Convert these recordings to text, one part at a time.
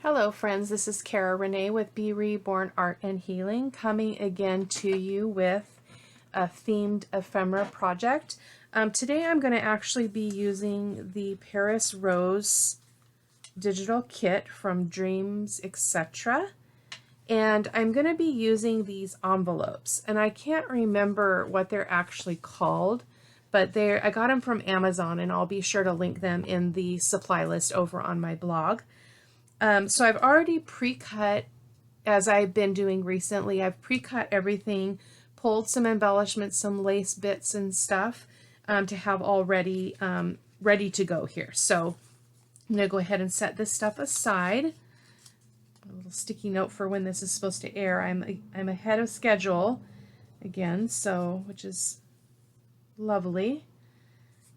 Hello friends, this is Cara-Renee with B.Reborn Art and Healing, coming again to you with a themed ephemera project. Today I'm going to actually be using the Paris Rose digital kit from Dreams, etc. And I'm going to be using these envelopes, and I can't remember what they're actually called, but I got them from Amazon, and I'll be sure to link them in the supply list over on my blog. So I've already pre-cut, as I've been doing recently. I've pre-cut everything, pulled some embellishments, some lace bits and stuff to have all ready, ready to go here. So I'm going to go ahead and set this stuff aside. A little sticky note for when this is supposed to air. I'm ahead of schedule again, so which is lovely.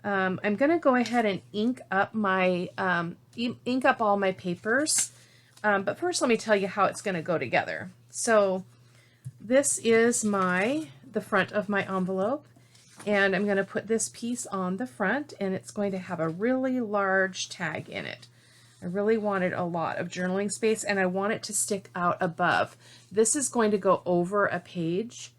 I'm going to go ahead and ink up my ink up all my papers, but first let me tell you how it's going to go together. So this is the front of my envelope, and I'm going to put this piece on the front, and it's going to have a really large tag in it. I really wanted a lot of journaling space, and I want it to stick out above. This is going to go over a page,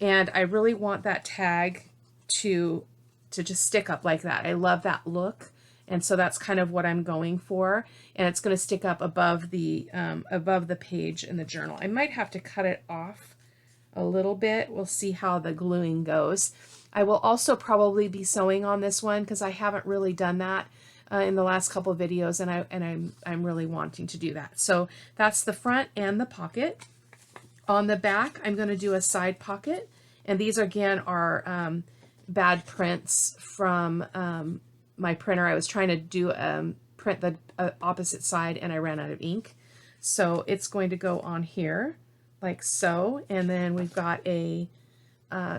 and I really want that tag to just stick up like that. I love that look, and so that's kind of what I'm going for, and it's going to stick up above the page in the journal. I might have to cut it off a little bit. We'll see how the gluing goes. I will also probably be sewing on this one because I haven't really done that in the last couple of videos, and I'm really wanting to do that. So that's the front and the pocket. On the back, I'm going to do a side pocket, and these again are bad prints from my printer. I was trying to do print the opposite side, and I ran out of ink. So it's going to go on here like so, and then we've got a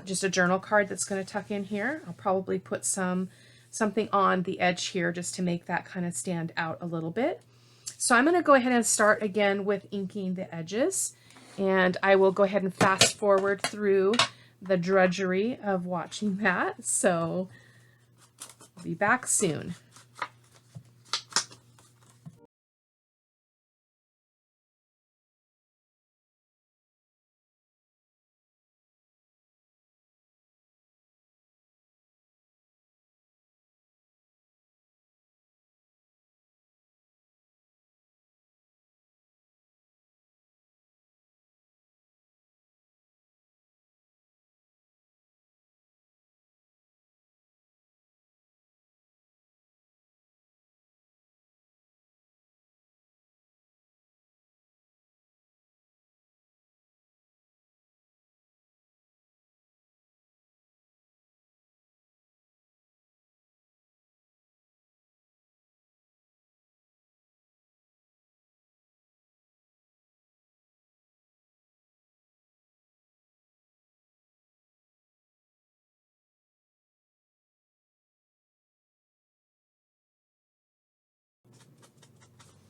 just a journal card that's going to tuck in here. I'll probably put something on the edge here just to make that kind of stand out a little bit. So I'm going to go ahead and start again with inking the edges, and I will go ahead and fast forward through the drudgery of watching that. So I'll be back soon.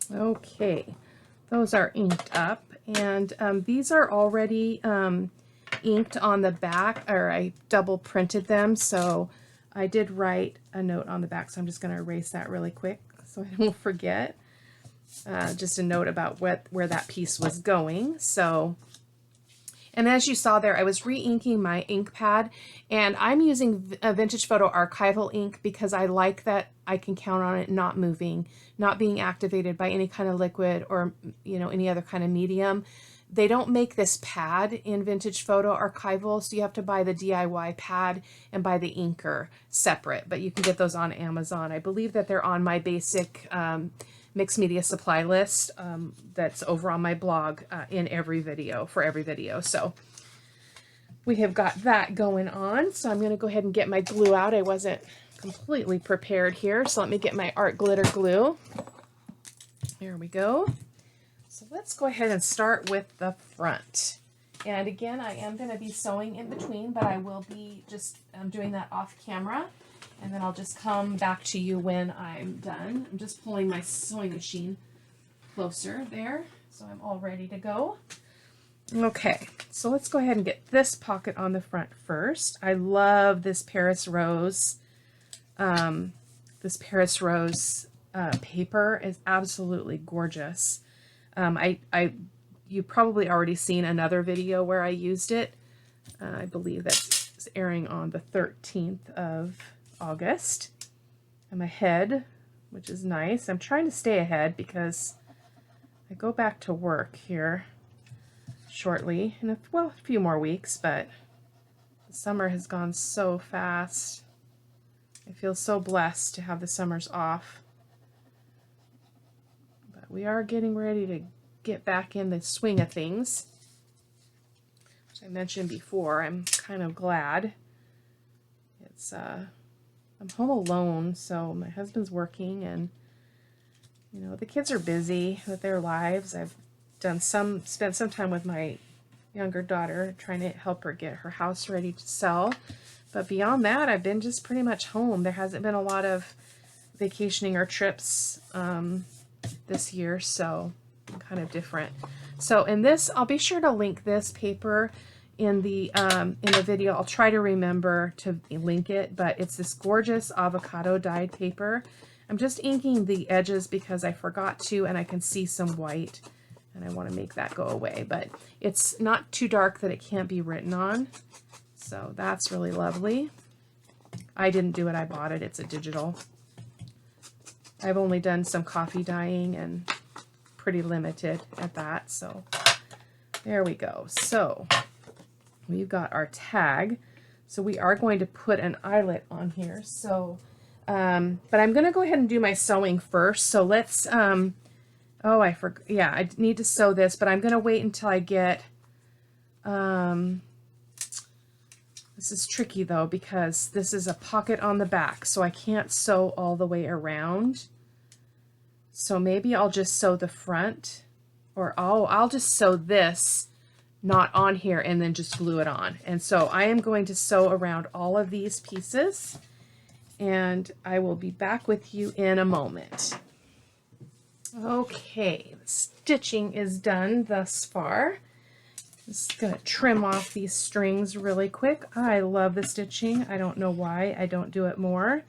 Okay, those are inked up, and these are already inked on the back, or I double printed them, so I did write a note on the back, so I'm just going to erase that really quick so I don't forget. Just a note about where that piece was going. So, and as you saw there, I was re-inking my ink pad, and I'm using a Vintage Photo Archival ink because I like that I can count on it not moving, not being activated by any kind of liquid or, you know, any other kind of medium. They don't make this pad in Vintage Photo Archival, so you have to buy the DIY pad and buy the inker separate, but you can get those on Amazon. I believe that they're on my basic mixed media supply list that's over on my blog in every video, for every video. So we have got that going on. So I'm going to go ahead and get my glue out. I wasn't completely prepared here, so let me get my art glitter glue. There we go. So let's go ahead and start with the front. And again, I am going to be sewing in between, but I will be just doing that off camera. And then I'll just come back to you when I'm done. I'm just pulling my sewing machine closer there, so I'm all ready to go. Okay, so let's go ahead and get this pocket on the front first. I love this Paris Rose. This Paris Rose paper is absolutely gorgeous. You've probably already seen another video where I used it. I believe that's airing on the 13th of August. I'm ahead, which is nice. I'm trying to stay ahead because I go back to work here shortly in a few more weeks, but the summer has gone so fast. I feel so blessed to have the summers off. But we are getting ready to get back in the swing of things. As I mentioned before, I'm kind of glad. It's I'm home alone, so my husband's working, and you know, the kids are busy with their lives. I've spent some time with my younger daughter trying to help her get her house ready to sell. But beyond that, I've been just pretty much home. There hasn't been a lot of vacationing or trips this year, so kind of different. So in this, I'll be sure to link this paper in the video. I'll try to remember to link it, but it's this gorgeous avocado dyed paper. I'm just inking the edges because I forgot to, and I can see some white, and I want to make that go away. But it's not too dark that it can't be written on, so that's really lovely. I didn't do it, I bought it. It's a digital. I've only done some coffee dyeing and pretty limited at that, so there we go. So we've got our tag. So we are going to put an eyelet on here. So, but I'm going to go ahead and do my sewing first. So let's, oh, I forgot. Yeah, I need to sew this, but I'm going to wait until I get, this is tricky though, because this is a pocket on the back, so I can't sew all the way around. So maybe I'll just sew the front, or I'll just sew this not on here and then just glue it on. And so I am going to sew around all of these pieces, and I will be back with you in a moment. Okay, the stitching is done thus far. Just gonna trim off these strings really quick. I love the stitching. I don't know why I don't do it more.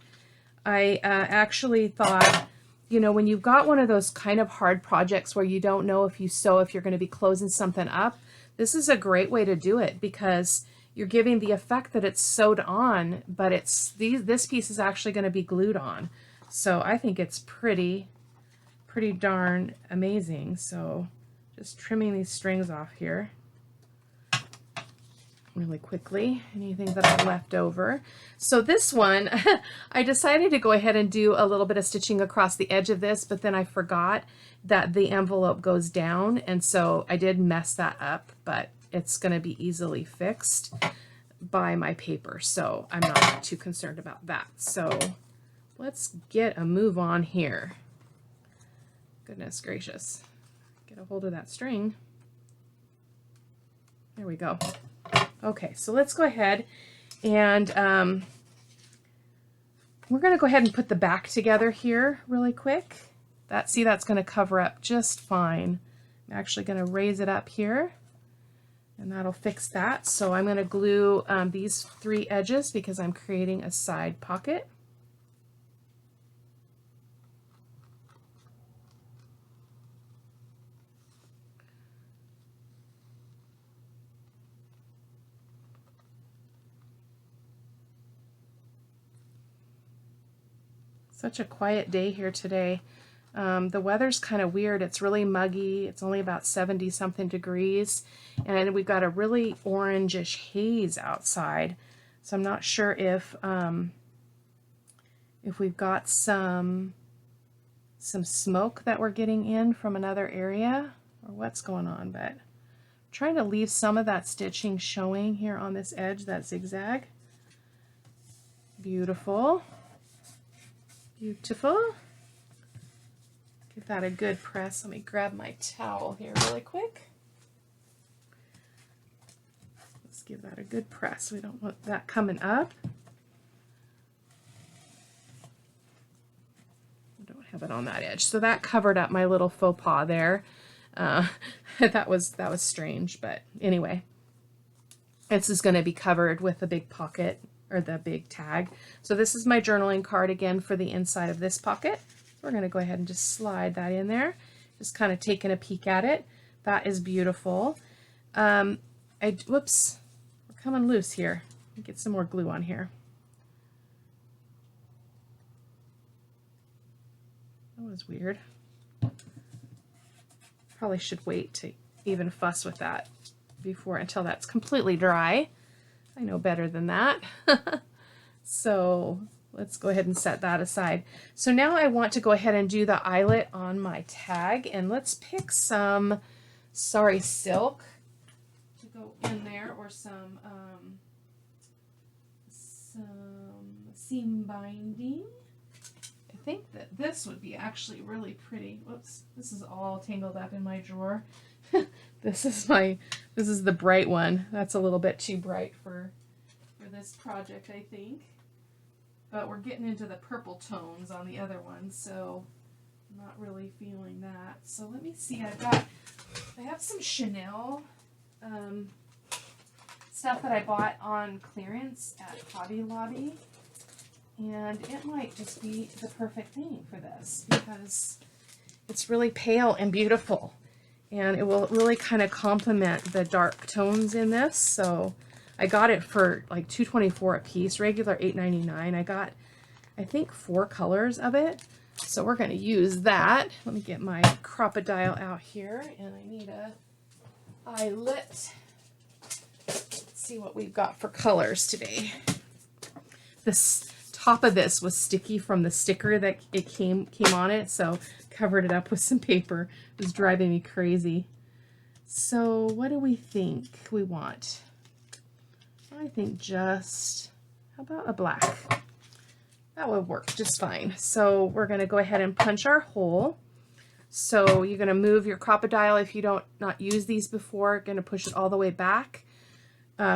I actually thought, you know, when you've got one of those kind of hard projects where you don't know if you're going to be closing something up, this is a great way to do it, because you're giving the effect that it's sewed on, but this piece is actually going to be glued on. So I think it's pretty darn amazing. So just trimming these strings off here really quickly, anything that I left over. So this one, I decided to go ahead and do a little bit of stitching across the edge of this, but then I forgot that the envelope goes down, and so I did mess that up, but it's going to be easily fixed by my paper, so I'm not too concerned about that. So let's get a move on here. Goodness gracious. Get a hold of that string. There we go. Okay, so let's go ahead and we're going to go ahead and put the back together here really quick. That's going to cover up just fine. I'm actually going to raise it up here, and that'll fix that. So I'm going to glue these 3 edges because I'm creating a side pocket. Such a quiet day here today. The weather's kind of weird. It's really muggy. It's only about 70 something degrees, and we've got a really orangish haze outside. So I'm not sure if we've got some smoke that we're getting in from another area or what's going on, but I'm trying to leave some of that stitching showing here on this edge, that zigzag. Beautiful. Beautiful. Give that a good press. Let me grab my towel here really quick. Let's give that a good press. We don't want that coming up. I don't have it on that edge. So that covered up my little faux pas there. That was strange, but anyway. This is going to be covered with the big pocket, or the big tag. So this is my journaling card again for the inside of this pocket. We're going to go ahead and just slide that in there. just kind of taking a peek at it. That is beautiful. Whoops, we're coming loose here. Let me get some more glue on here. That was weird. Probably should wait to even fuss with that until that's completely dry. I know better than that. So let's go ahead and set that aside. So now I want to go ahead and do the eyelet on my tag, and let's pick some sari silk to go in there, or some seam binding. I think that this would be actually really pretty. Whoops, this is all tangled up in my drawer. This is the bright one. That's a little bit too bright for this project, I think. But we're getting into the purple tones on the other one, so I'm not really feeling that. So let me see. I have some Chanel stuff that I bought on clearance at Hobby Lobby, and it might just be the perfect thing for this because it's really pale and beautiful, and it will really kind of complement the dark tones in this. So I got it for like $2.24 a piece, regular $8.99. I got, I think, 4 colors of it. So we're going to use that. Let me get my Crop-A-Dile out here, and I need a eyelet. Let's see what we've got for colors today. This top of this was sticky from the sticker that it came on it, so covered it up with some paper. It was driving me crazy. So what do we think we want? I think just, how about a black? That would work just fine. So we're going to go ahead and punch our hole. So you're going to move your Crop-A-Dile if you not use these before. Going to push it all the way back.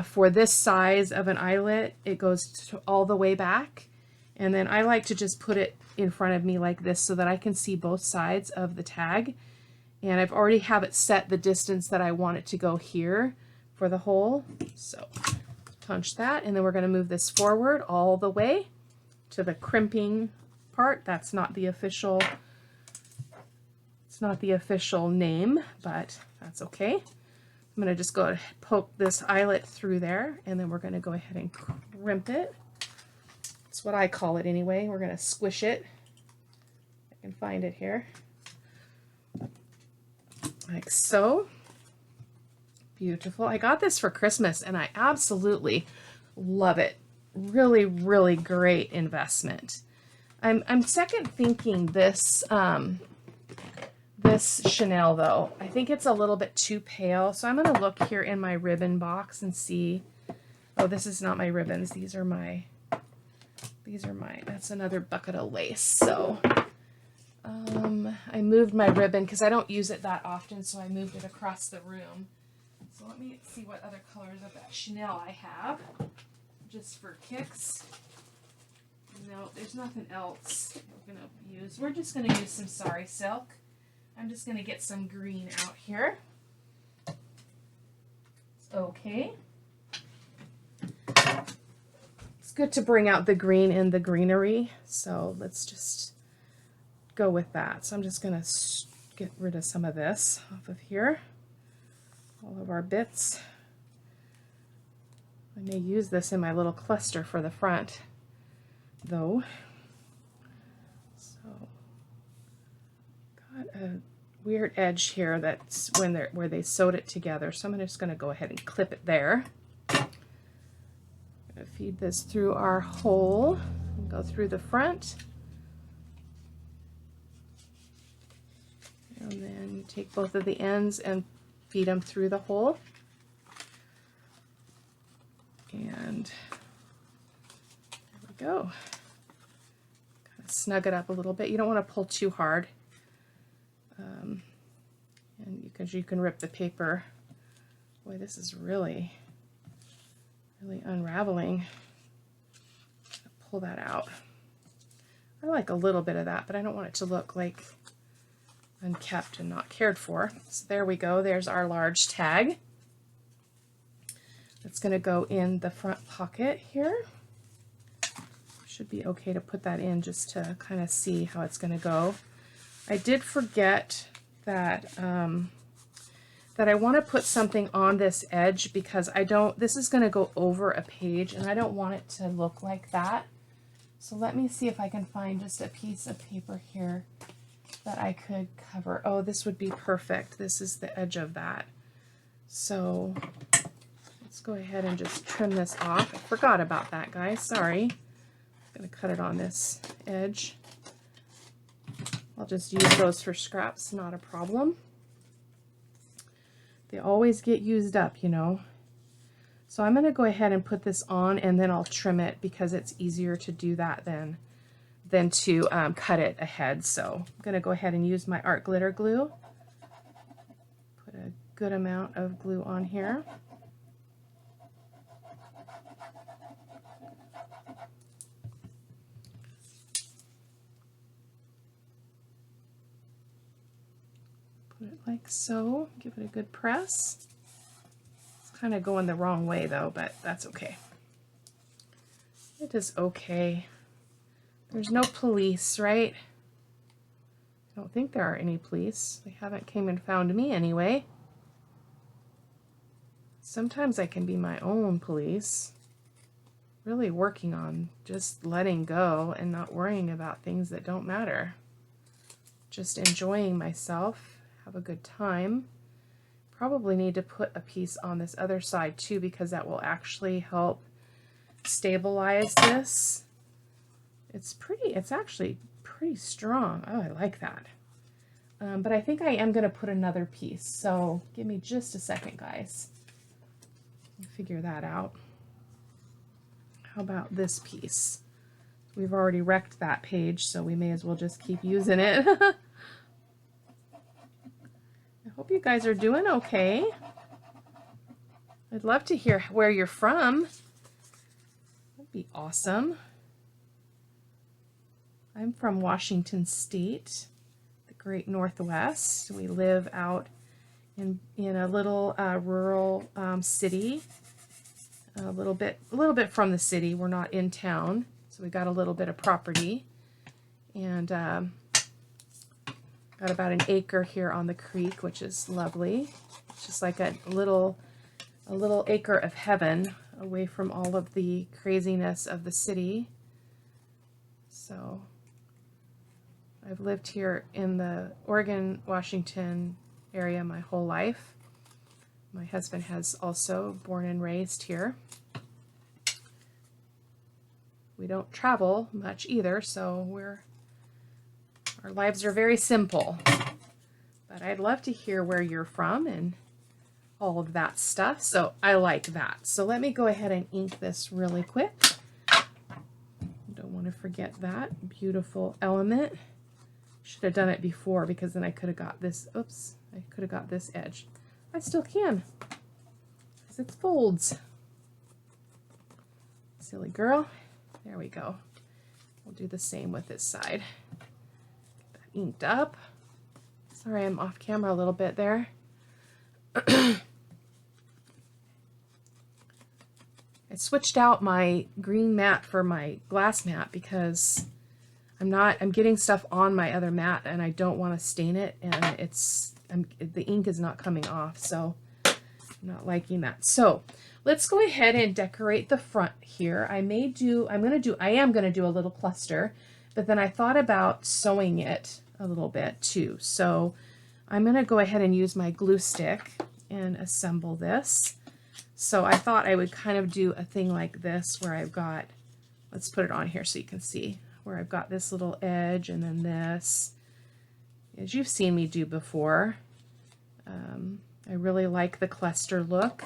For this size of an eyelet, it goes all the way back. And then I like to just put it in front of me like this so that I can see both sides of the tag. And I've already have it set the distance that I want it to go here for the hole. So punch that, and then we're going to move this forward all the way to the crimping part. That's not the official, it's not the official name, but that's okay. I'm going to just go poke this eyelet through there, and then we're going to go ahead and crimp it. That's what I call it anyway. We're going to squish it. I can find it here. Like so. Beautiful. I got this for Christmas, and I absolutely love it. Really, really great investment. I'm second thinking this this Chanel though. I think it's a little bit too pale, so I'm going to look here in my ribbon box and see. Oh, this is not my ribbons. These are my. That's another bucket of lace. So I moved my ribbon because I don't use it that often, so I moved it across the room. So let me see what other colors of that Chanel I have, just for kicks. No, there's nothing else we're going to use. We're just going to use some sari silk. I'm just going to get some green out here. Okay. It's good to bring out the green in the greenery, so let's just go with that. So I'm just going to get rid of some of this off of here. All of our bits. I may use this in my little cluster for the front, though. So, got a weird edge here that's where they sewed it together. So I'm just going to go ahead and clip it there. I'm going to feed this through our hole and go through the front. And then you take both of the ends and feed them through the hole. And there we go. Kind of snug it up a little bit. You don't want to pull too hard. And you can rip the paper. Boy, this is really unraveling. Pull that out. I like a little bit of that, but I don't want it to look like unkept and not cared for. So there we go. There's our large tag. It's going to go in the front pocket here. Should be okay to put that in just to kind of see how it's going to go. I did forget that that I want to put something on this edge because this is going to go over a page and I don't want it to look like that. So let me see if I can find just a piece of paper here that I could cover. Oh, this would be perfect. This is the edge of that. So let's go ahead and just trim this off. I forgot about that, guys. Sorry. I'm going to cut it on this edge. I'll just use those for scraps, not a problem. They always get used up, you know. So I'm going to go ahead and put this on and then I'll trim it because it's easier to do that than to cut it ahead. So I'm going to go ahead and use my art glitter glue. Put a good amount of glue on here. Put it like so. Give it a good press. Kind of going the wrong way though, but that's okay. It is okay. There's no police, right? I don't think there are any police. They haven't came and found me anyway. Sometimes I can be my own police. Really working on just letting go and not worrying about things that don't matter. Just enjoying myself, have a good time. Probably need to put a piece on this other side too because that will actually help stabilize this. It's actually pretty strong. Oh, I like that. But I think I am going to put another piece. So give me just a second, guys. I'll figure that out. How about this piece? We've already wrecked that page, so we may as well just keep using it. I hope you guys are doing okay. I'd love to hear where you're from. That'd be awesome. I'm from Washington State, the great Northwest. We live out in a little rural city, a little bit from the city. We're not in town, so we got a little bit of property, and got about an acre here on the creek, which is lovely. It's just like a little acre of heaven away from all of the craziness of the city. So I've lived here in the Oregon, Washington area my whole life. My husband has also born and raised here. We don't travel much either, so our lives are very simple. But I'd love to hear where you're from and all of that stuff. So I like that. So let me go ahead and ink this really quick. Don't want to forget that beautiful element. Should have done it before because then I could have got this. Oops, I could have got this edge. I still can because it folds. Silly girl. There we go. We'll do the same with this side. Get that inked up. Sorry, I'm off camera a little bit there. I switched out my green mat for my glass mat because I'm getting stuff on my other mat and I don't want to stain it, and the ink is not coming off, so I'm not liking that. So let's go ahead and decorate the front here. I am going to do a little cluster, but then I thought about sewing it a little bit too. So I'm going to go ahead and use my glue stick and assemble this. So I thought I would kind of do a thing like this where I've got, let's put it on here so you can see, where I've got this little edge and then this, as you've seen me do before. I really like the cluster look.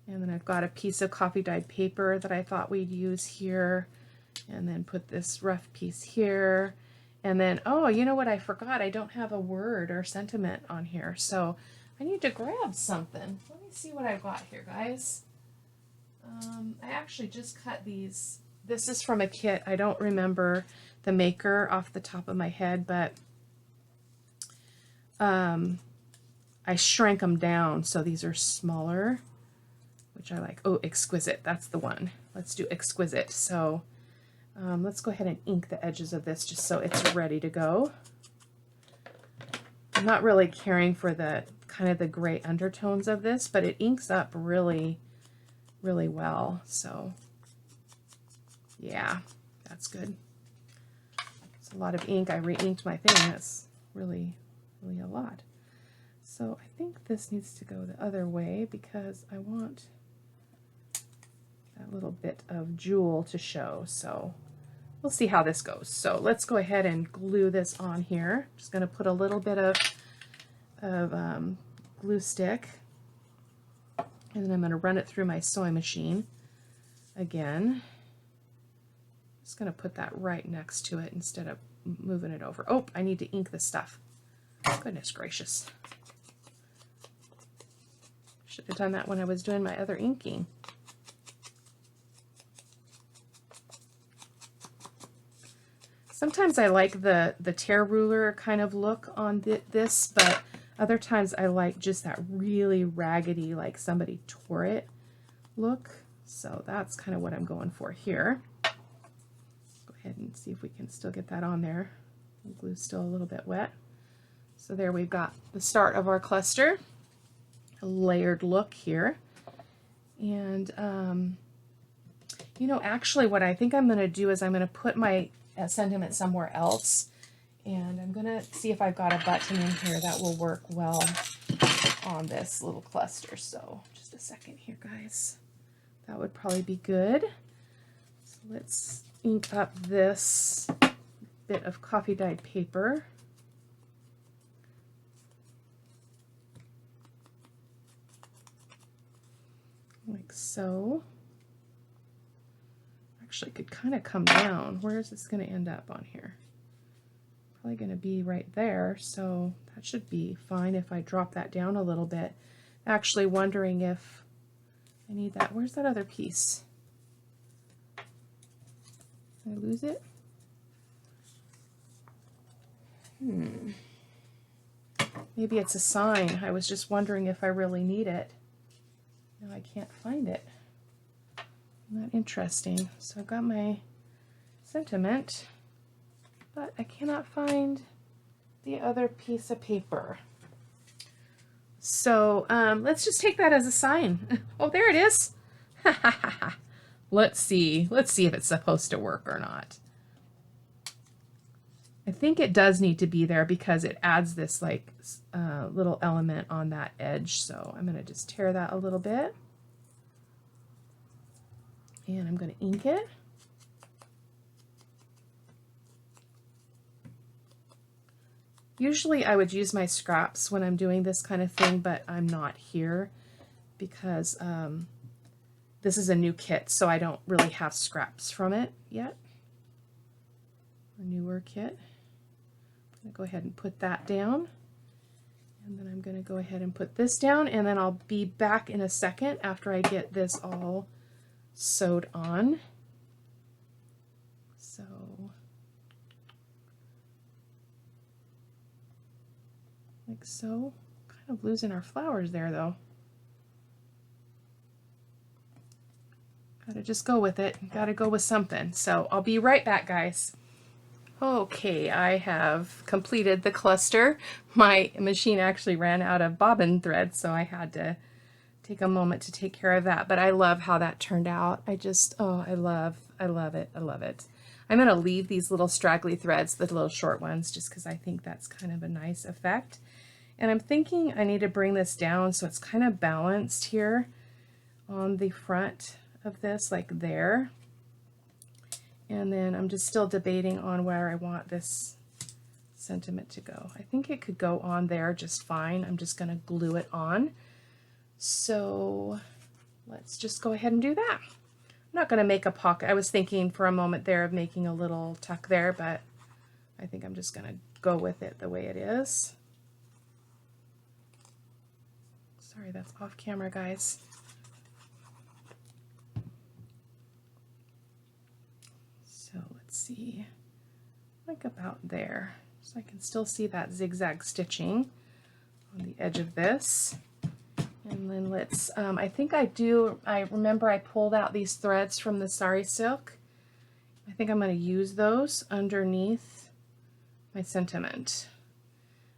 And then I've got a piece of coffee dyed paper that I thought we'd use here, and then put this rough piece here. And then, oh, you know what I forgot? I don't have a word or sentiment on here, so I need to grab something. Let me see what I've got here, guys. I actually just cut these. This is from a kit. I don't remember the maker off the top of my head, but I shrank them down so these are smaller, which I like. Oh, exquisite. That's the one. Let's do exquisite. So let's go ahead and ink the edges of this just so it's ready to go. I'm not really caring for the kind of the gray undertones of this, but it inks up really, really well. So yeah, that's good. It's a lot of ink. I re-inked my thing. That's really, really a lot. So I think this needs to go the other way because I want that little bit of jewel to show. So we'll see how this goes. So let's go ahead and glue this on here. Just going to put a little bit of glue stick, and then I'm going to run it through my sewing machine again. Just going to put that right next to it instead of moving it over. Oh, I need to ink this stuff. Goodness gracious. Should have done that when I was doing my other inking. Sometimes I like the tear ruler kind of look on this, but other times I like just that really raggedy, like somebody tore it look. So that's kind of what I'm going for here. Go ahead and see if we can still get that on there. The glue's still a little bit wet. So there we've got the start of our cluster. A layered look here. And, you know, actually what I think I'm going to do is I'm going to put my sentiment somewhere else. And I'm going to see if I've got a button in here that will work well on this little cluster. So just a second here, guys. That would probably be good. So let's ink up this bit of coffee dyed paper. Like so. Actually, could kind of come down. Where is this going to end up on here? Probably going to be right there, so that should be fine if I drop that down a little bit. Actually wondering if I need that. Where's that other piece? Did I lose it? Maybe it's a sign. I was just wondering if I really need it. No, I can't find it. Isn't that interesting? So I've got my sentiment, but I cannot find the other piece of paper. So let's just take that as a sign. Oh, there it is. Let's see. Let's see if it's supposed to work or not. I think it does need to be there because it adds this like little element on that edge. So I'm going to just tear that a little bit. And I'm going to ink it. Usually I would use my scraps when I'm doing this kind of thing, but I'm not here because this is a new kit, so I don't really have scraps from it yet. A newer kit. I'm going to go ahead and put that down. And then I'm going to go ahead and put this down, and then I'll be back in a second after I get this all sewed on. So like so. Kind of losing our flowers there though. Gotta just go with it. Gotta go with something. So I'll be right back, guys. Okay, I have completed the cluster. My machine actually ran out of bobbin thread, so I had to take a moment to take care of that. But I love how that turned out. I just, oh, I love it. I love it. I'm going to leave these little straggly threads, the little short ones, just because I think that's kind of a nice effect. And I'm thinking I need to bring this down so it's kind of balanced here on the front of this, like there. And then I'm just still debating on where I want this sentiment to go. I think it could go on there just fine. I'm just going to glue it on. So let's just go ahead and do that. I'm not going to make a pocket. I was thinking for a moment there of making a little tuck there, but I think I'm just going to go with it the way it is. Sorry, that's off camera, guys. So let's see, like about there. So I can still see that zigzag stitching on the edge of this. And then let's, I think I remember I pulled out these threads from the sari silk. I think I'm going to use those underneath my sentiment.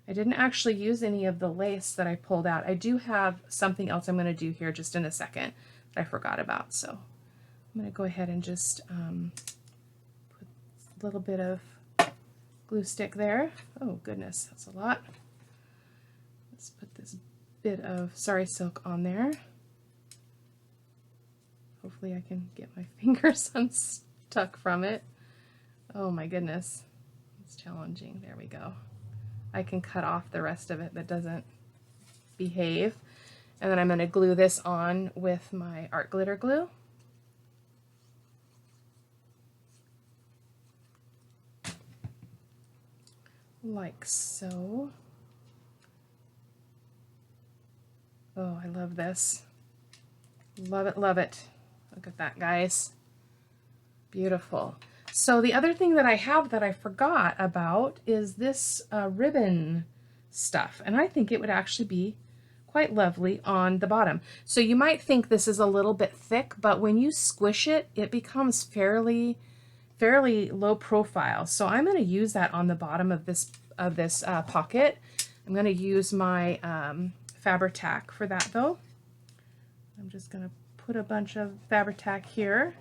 I didn't actually use any of the lace that I pulled out. I do have something else I'm going to do here just in a second that I forgot about. So I'm going to go ahead and just put a little bit of glue stick there. Oh goodness, that's a lot. Let's put this bit of sari silk on there. Hopefully I can get my fingers unstuck from it. Oh my goodness, it's challenging. There we go. I can cut off the rest of it that doesn't behave. And then I'm going to glue this on with my art glitter glue. Like so. Oh, I love this. Love it, love it. Look at that, guys. Beautiful. So the other thing that I have that I forgot about is this ribbon stuff, and I think it would actually be quite lovely on the bottom. So you might think this is a little bit thick, but when you squish it, it becomes fairly low profile. So I'm going to use that on the bottom of this pocket. I'm going to use my Fabri-Tac for that though. I'm just going to put a bunch of Fabri-Tac here.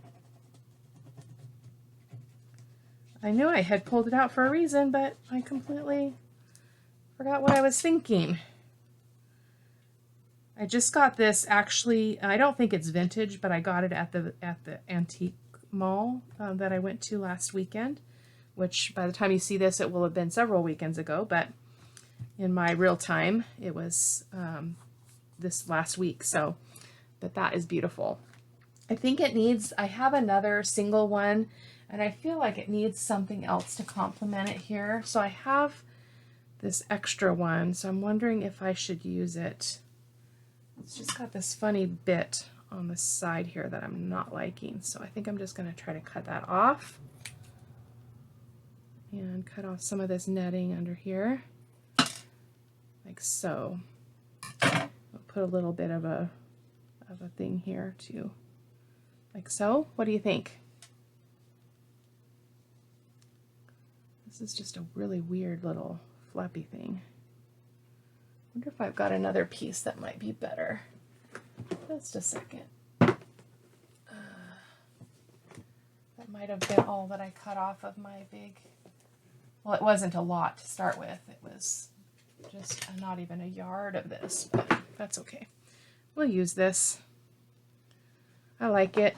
I knew I had pulled it out for a reason, but I completely forgot what I was thinking. I just got this, actually, I don't think it's vintage, but I got it at the antique mall that I went to last weekend, which by the time you see this, it will have been several weekends ago, but in my real time, it was this last week, so, but that is beautiful. I think it needs, I have another single one, and I feel like it needs something else to complement it here. So I have this extra one, so I'm wondering if I should use it. It's just got this funny bit on the side here that I'm not liking, so I think I'm just going to try to cut that off and cut off some of this netting under here, like so. I'll put a little bit of a thing here too, like so. What do you think? This is just a really weird little flappy thing. I wonder if I've got another piece that might be better. Just a second. That might have been all that I cut off of my big, well, it wasn't a lot to start with. It was just not even a yard of this, but that's okay. We'll use this. I like it.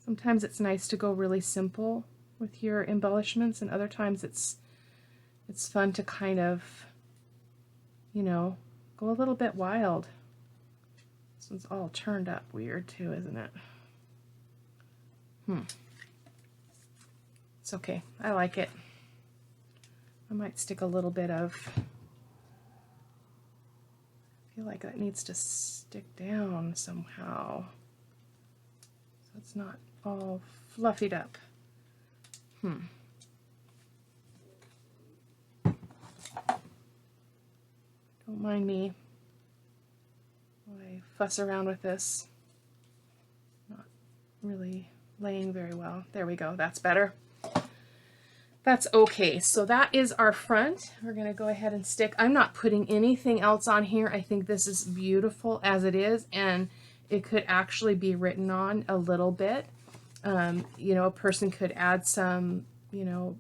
Sometimes it's nice to go really simple with your embellishments, and other times it's fun to kind of, you know, go a little bit wild. This one's all turned up weird too, isn't it? It's okay. I like it. I might stick a little bit of, I feel like that needs to stick down somehow, so it's not all fluffied up. Don't mind me while I fuss around with this. Not really laying very well. There we go. That's better. That's okay. So that is our front. We're going to go ahead and stick. I'm not putting anything else on here. I think this is beautiful as it is, and it could actually be written on a little bit. You know, a person could add some, you know,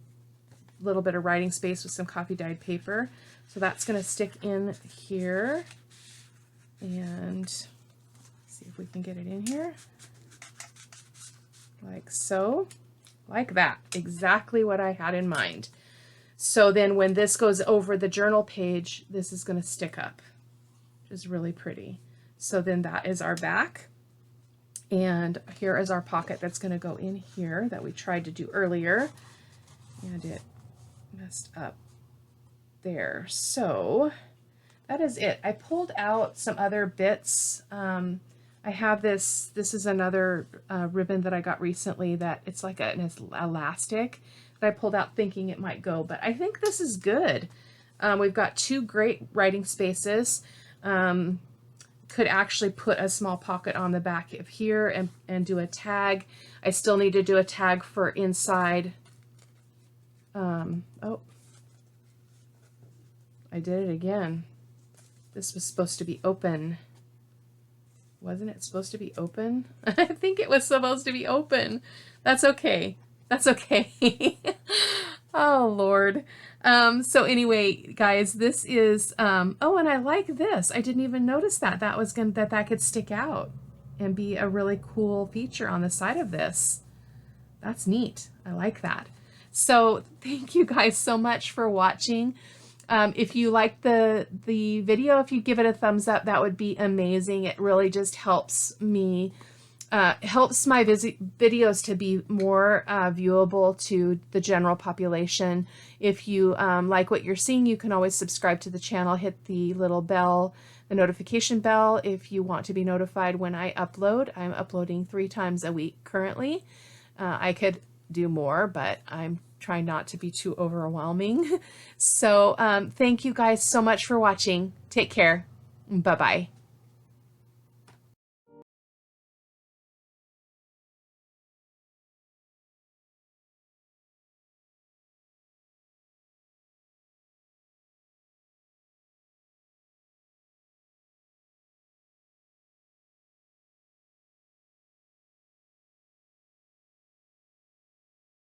little bit of writing space with some coffee dyed paper. So that's going to stick in here, and see if we can get it in here, like so, like that. Exactly what I had in mind. So then when this goes over the journal page, this is going to stick up, which is really pretty. So then that is our back. And here is our pocket that's going to go in here that we tried to do earlier, and it messed up there. So that is it. I pulled out some other bits. I have this is another ribbon that I got recently that it's like an elastic that I pulled out thinking it might go, but I think this is good. We've got two great writing spaces. could actually put a small pocket on the back of here and do a tag. I still need to do a tag for inside. Oh, I did it again. This was supposed to be open. Wasn't it supposed to be open? I think it was supposed to be open. That's okay. That's okay. Oh, Lord. So anyway, guys, this is, oh, and I like this. I didn't even notice that. That was that could stick out and be a really cool feature on the side of this. That's neat. I like that. So thank you guys so much for watching. If you like the video, if you give it a thumbs up, that would be amazing. It really just helps me, helps my videos to be more viewable to the general population. If you like what you're seeing, you can always subscribe to the channel, hit the little bell, the notification bell, if you want to be notified when I upload. I'm uploading 3 times a week currently. I could do more, but I'm trying not to be too overwhelming. So thank you guys so much for watching. Take care. Bye-bye.